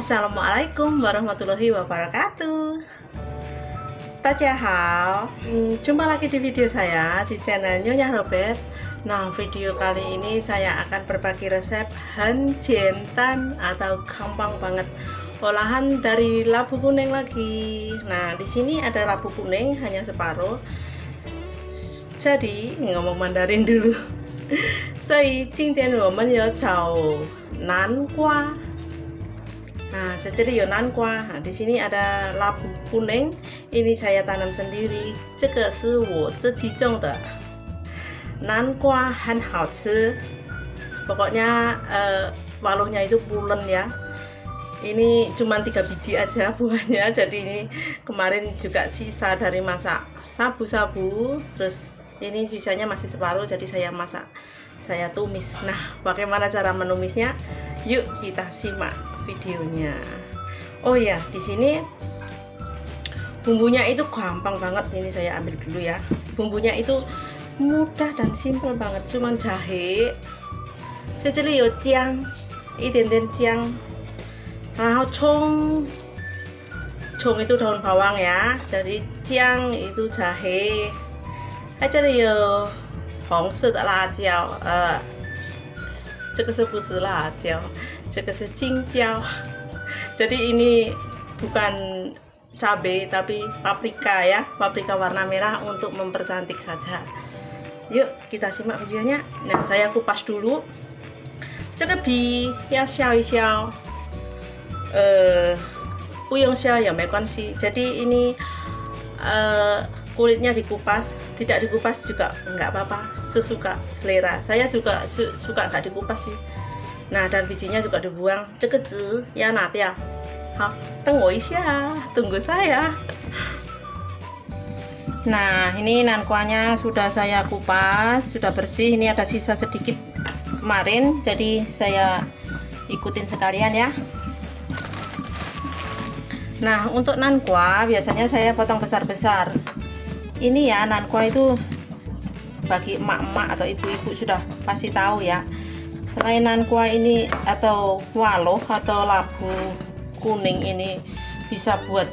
Assalamualaikum warahmatullahi wabarakatuh. Tadjahal, jumpa lagi di video saya di channel Nyonya Robert. Nah, video kali ini saya akan berbagi resep hanjientan atau gampang banget olahan dari labu kuning lagi. Nah, di sini ada labu kuning hanya separuh. Jadi ngomong Mandarin dulu. 所以今天我们有炒南瓜。 Nah, jadi有南瓜. Nah, di sini ada labu kuning. Ini saya tanam sendiri. 这个是我自己种的。南瓜很好吃. Pokoknya waluhnya itu pulen ya. Ini cuma 3 biji aja buahnya. Jadi ini kemarin juga sisa dari masak sabu-sabu. Terus ini sisanya masih separuh. Jadi saya masak, saya tumis. Nah, bagaimana cara menumisnya? Yuk kita simak videonya. Oh ya, di sini bumbunya itu gampang banget. Ini saya ambil dulu ya. Bumbunya itu mudah dan simple banget. Cuman jahe, 在这里有姜，一点点姜，然后葱itu daun bawang ya. Jadi姜 itu jahe， 在这里有红色的辣椒，这个是不是辣椒？ 这个是青椒. Jadi ini bukan cabai tapi paprika ya, paprika warna merah untuk mempercantik saja. Yuk kita simak videonya. Nah, saya kupas dulu. 这个皮要削一削，不用削也没关系. Jadi ini kulitnya dikupas, tidak dikupas juga nggak apa-apa, sesuka selera. Saya juga suka nggak dikupas sih. Nah, dan bijinya juga dibuang. 这个籽要拿掉. 好，等我一下， tunggu saya. Nah, ini nankuanya sudah saya kupas, sudah bersih. Ini ada sisa sedikit kemarin, jadi saya ikutin sekalian ya. Nah, untuk nankwa biasanya saya potong besar-besar. Ini ya, nankwa itu bagi emak-emak atau ibu-ibu sudah pasti tahu ya. Selain nankwa ini atau waloh atau labu kuning ini bisa buat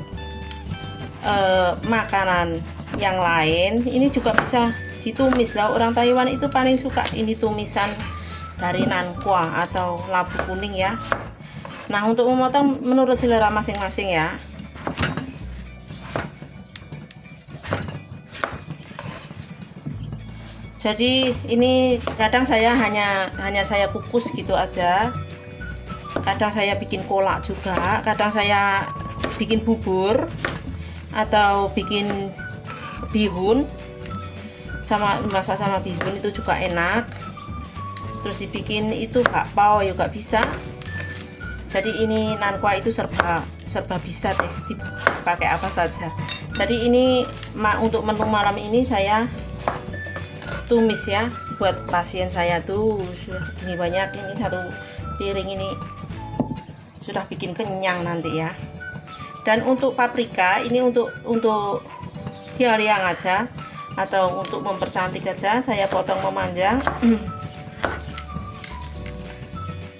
makanan yang lain, ini juga bisa ditumis lah. Orang Taiwan itu paling suka ini tumisan dari nankwa atau labu kuning ya. Nah, untuk memotong menurut selera masing-masing ya. Jadi ini kadang saya hanya saya kukus gitu aja. Kadang saya bikin kolak juga, kadang saya bikin bubur atau bikin bihun, sama masak sama bihun itu juga enak. Terus dibikin itu bakpao juga bisa. Jadi ini nankwa itu serba bisa deh, dipakai apa saja. Jadi ini untuk menu malam ini saya tumis ya, buat pasien saya tuh ini banyak, ini 1 piring ini sudah bikin kenyang nanti ya. Dan untuk paprika ini untuk hiaryang aja atau untuk mempercantik aja, saya potong memanjang.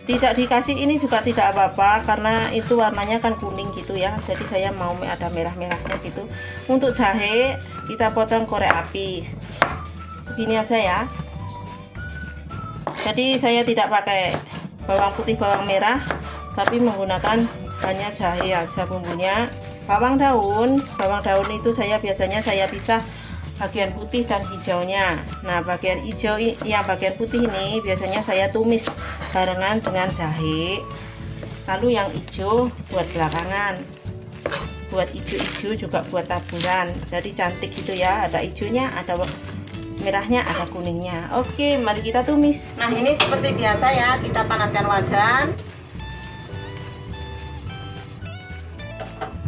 Tidak dikasih ini juga tidak apa-apa karena itu warnanya kan kuning gitu ya. Jadi saya mau ada merah-merahnya gitu. Untuk jahe kita potong korek api. Begini aja ya. Jadi saya tidak pakai bawang putih, bawang merah, tapi menggunakan hanya jahe aja bumbunya. Bawang daun itu saya biasanya saya pisah bagian putih dan hijaunya. Nah, bagian hijau yang bagian putih ini biasanya saya tumis barengan dengan jahe. Lalu yang hijau buat belakangan. Buat hijau-hijau juga buat taburan. Jadi cantik gitu ya, ada hijaunya, ada merahnya, ada kuningnya. Oke, mari kita tumis. Nah, ini seperti biasa ya, kita panaskan wajan.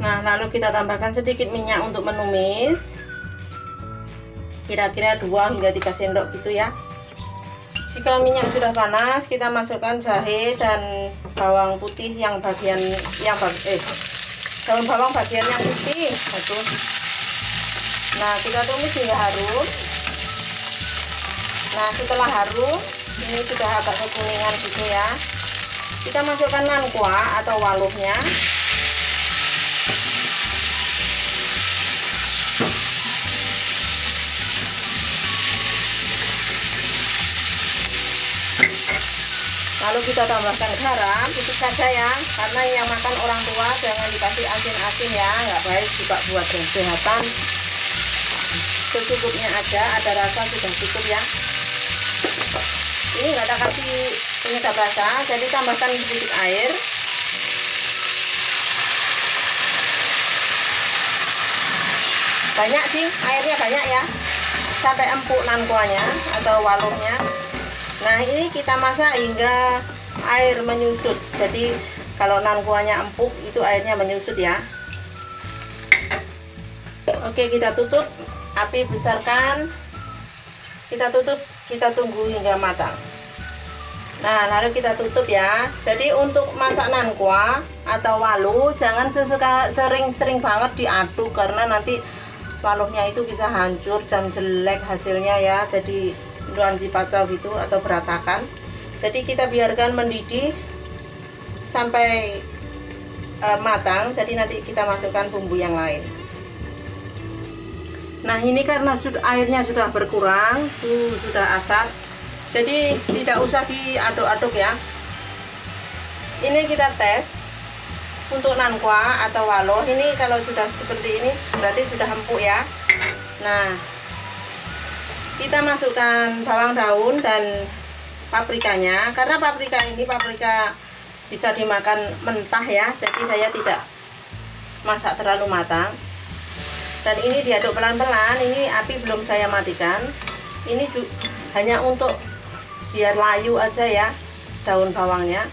Nah, lalu kita tambahkan sedikit minyak untuk menumis. Kira-kira 2 hingga 3 sendok gitu ya. Jika minyak sudah panas, kita masukkan jahe dan bawang putih yang daun bawang bagian yang putih. Bagus. Nah, kita tumis hingga harum. Nah, setelah harum, ini sudah agak kekuningan gitu ya. Kita masukkan nangkwa atau waluhnya. Lalu kita tambahkan garam, sedikit saja ya, karena yang makan orang tua jangan dikasih asin-asin ya, nggak baik juga buat kesehatan. Secukupnya aja, ada rasa sudah cukup ya. Ini nggak ada kasih penyedap rasa, jadi tambahkan sedikit air. Banyak sih, airnya banyak ya, sampai empuk nangkwanya atau waluhnya. Nah, ini kita masak hingga air menyusut. Jadi kalau nangkwanya empuk itu airnya menyusut ya. Oke, kita tutup, api besarkan. Kita tutup, kita tunggu hingga matang. Nah, lalu kita tutup ya. Jadi untuk masak nangkwa atau walu jangan sering-sering banget diaduk, karena nanti waluhnya itu bisa hancur dan jelek hasilnya ya. Jadi luanji pacau gitu atau berantakan. Jadi kita biarkan mendidih sampai matang. Jadi nanti kita masukkan bumbu yang lain. Nah, ini karena airnya sudah berkurang, sudah asat, jadi tidak usah diaduk-aduk ya. Ini kita tes untuk nangkwa atau waluh. Ini kalau sudah seperti ini berarti sudah empuk ya. Nah, kita masukkan bawang daun dan paprikanya, karena paprika bisa dimakan mentah ya, jadi saya tidak masak terlalu matang. Dan ini diaduk pelan-pelan, ini api belum saya matikan. Ini hanya untuk biar layu aja ya daun bawangnya.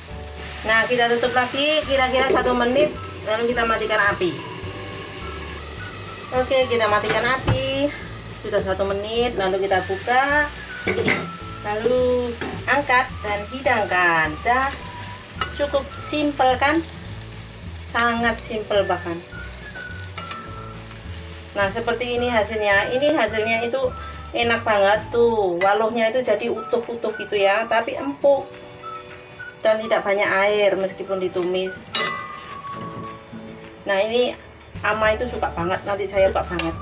Nah, kita tutup lagi kira-kira 1 menit, lalu kita matikan api. Oke, kita matikan api. Sudah 1 menit, lalu kita buka, lalu angkat dan hidangkan. Dah, cukup simpel kan, sangat simpel bahkan. Nah, seperti ini hasilnya. Ini hasilnya itu enak banget tuh, waluhnya itu jadi utuh-utuh gitu ya, tapi empuk dan tidak banyak air meskipun ditumis. Nah, ini Ama itu suka banget, nanti saya suka banget.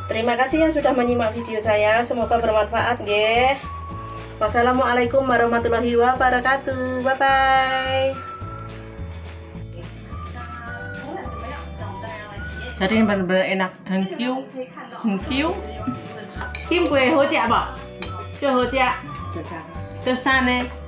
Terima kasih yang sudah menyimak video saya, semoga bermanfaat nggih. Wassalamualaikum warahmatullahi wabarakatuh. Bye bye. Jadi ini benar-benar enak. Thank you. Thank you. Kim quê hỗ trợ bỏ? Cho hỗ trợ. Cho san này.